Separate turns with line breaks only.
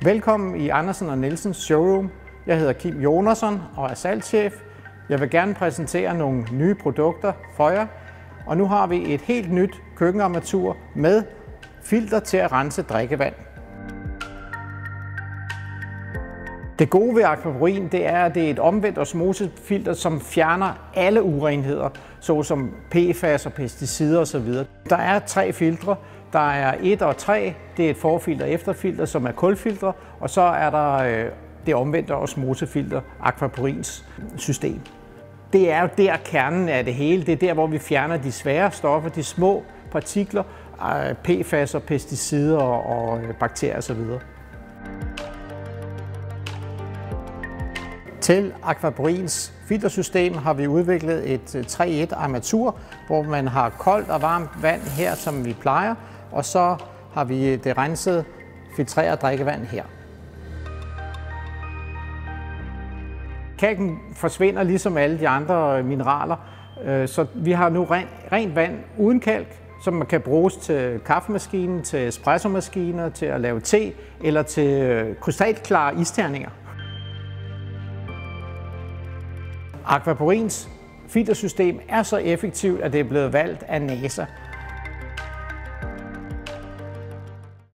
Velkommen i Andersen & Nielsens showroom. Jeg hedder Kim Jonasson og er salgschef. Jeg vil gerne præsentere nogle nye produkter for jer. Og nu har vi et helt nyt køkkenarmatur med filter til at rense drikkevand. Det gode ved Aquaporin, det er, at det er et omvendt osmosefilter, som fjerner alle urenheder, såsom PFAS og pesticider osv. Der er 3 filtre. Der er 1 og 3, det er et forfilter og efterfilter, som er kulfiltre, og så er der det omvendte osmosefilter, Aquaporins system. Det er jo der kernen af det hele. Det er der, hvor vi fjerner de svære stoffer, de små partikler, PFAS og pesticider og bakterier osv. Til Aquaporins filtersystem har vi udviklet et 3-1 armatur, hvor man har koldt og varmt vand her, som vi plejer, og så har vi det renset, filtreret drikkevand her. Kalken forsvinder ligesom alle de andre mineraler, så vi har nu rent vand uden kalk, som man kan bruges til kaffemaskinen, til espressomaskiner, til at lave te eller til krystalklare isterninger. Aquaporins filtersystem er så effektivt, at det er blevet valgt af NASA.